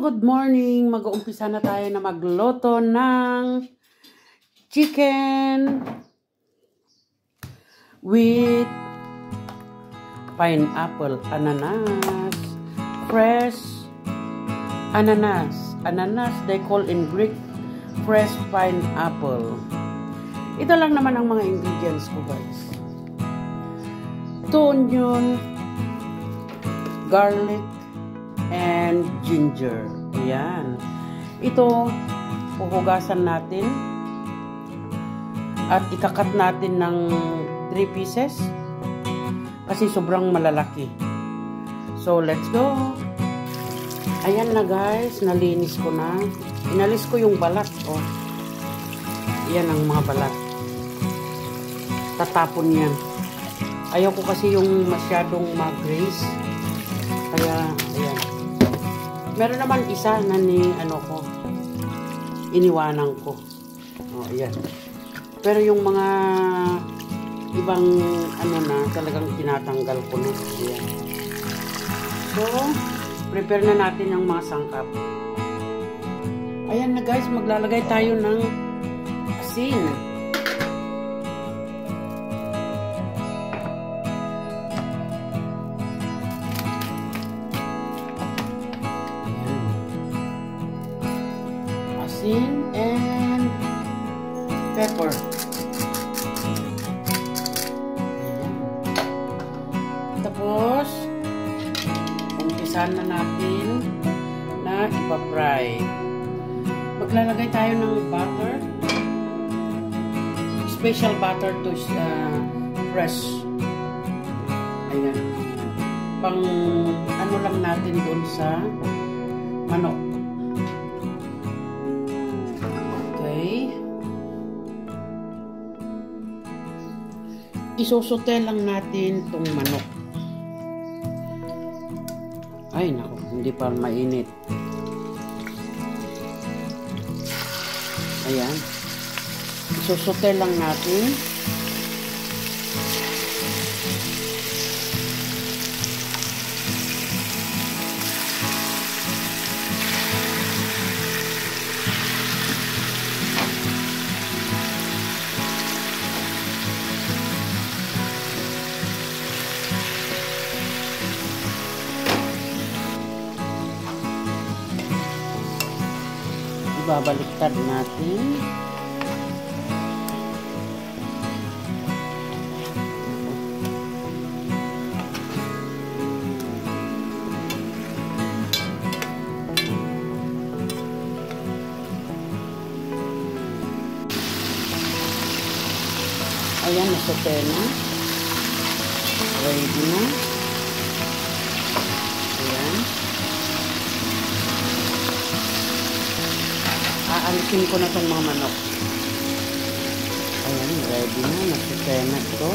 Good morning! Mag-uumpisa na tayo na magluto ng chicken with pineapple, ananas, fresh ananas. Ananas, they call in Greek fresh pineapple. Ito lang naman ang mga ingredients ko, guys. 2 onion, garlic, and ginger. Ayan. Ito, puhugasan natin at ikakat natin ng 3 pieces kasi sobrang malalaki. So, let's go. Ayan na, guys. Nalinis ko na. Inalis ko yung balat. Oh. Ayan ang mga balat. Tatapon yan. Ayaw ko kasi yung masyadong mag-graze. Kaya, ayan. Meron naman isa na iniwanan ko. Oh, ayan. Pero yung mga ibang talagang tinatanggal ko na. Ayan. So, prepare na natin yung mga sangkap. Ayan na, guys, maglalagay tayo ng asin. And pepper. Tapos umpisahan na natin na ipa-fry. Maglalagay tayo ng butter. Special butter to fresh. Ayan. Pang lang natin doon sa manok. Isosote lang natin itong manok. Ay, naku, hindi pa mainit. Ayan. Isosote lang natin. Babaliktad natin. Ayan, nasote na. Ready na. Ayan. Aalisin ko na itong mga manok. Ayan, ready na. Nasisena ito.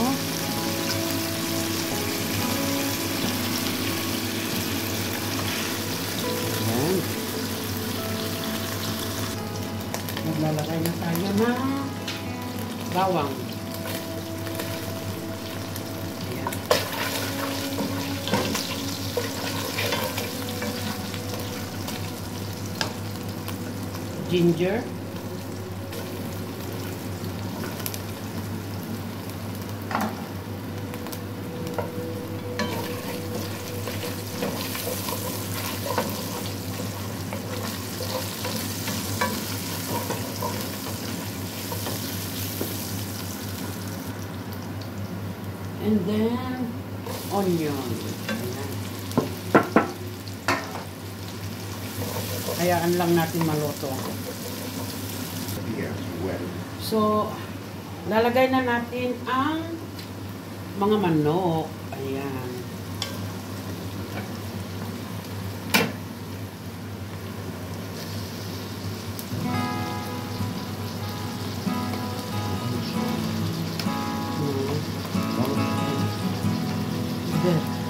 Ayan. Maglalagay na tayo ng bawang. Ayan. Ginger. And then onion. Hayaan lang natin maluto. So, lalagay na natin ang mga manok. Ayan.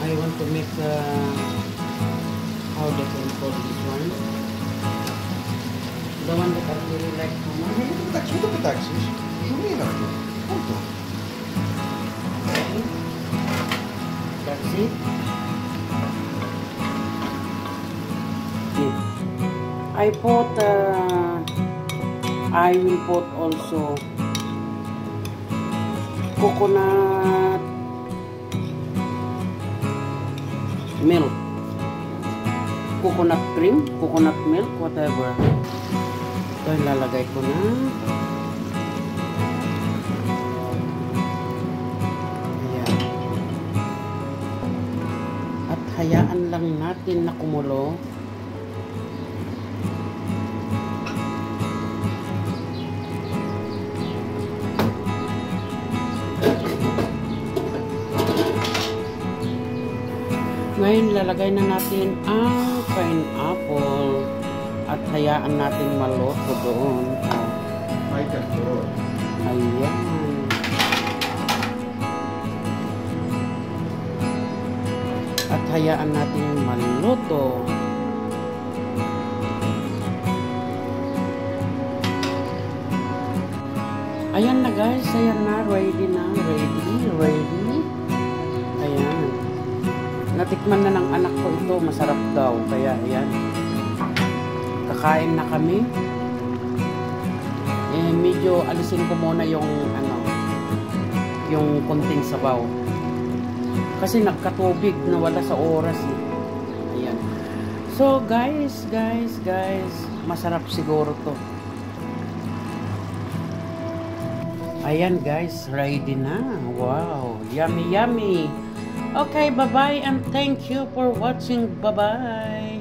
I want to make how they can call this one. The one that I really like. What the taxes? You mean that? Okay. That's it. I will put also coconut milk, coconut cream, coconut milk, whatever. Ito ilalagay ko na. Ayan. At hayaan lang natin na kumulo. Ngayon, lalagay na natin ang pineapple at hayaan natin maluto doon. I can do it. Ayan. At hayaan natin maluto. Ayan na guys, ayan na, ready na, ready. Ayan. Natikman na ng anak ko ito, masarap daw. Kaya, ayan. Kakain na kami. Medyo alisin ko muna yung, yung konting sabaw. Kasi nagkatubig, nawala sa oras. Ayan. So, guys, masarap siguro to. Ayan, guys, ready na. Wow, yummy. Okay, bye-bye and thank you for watching. Bye-bye.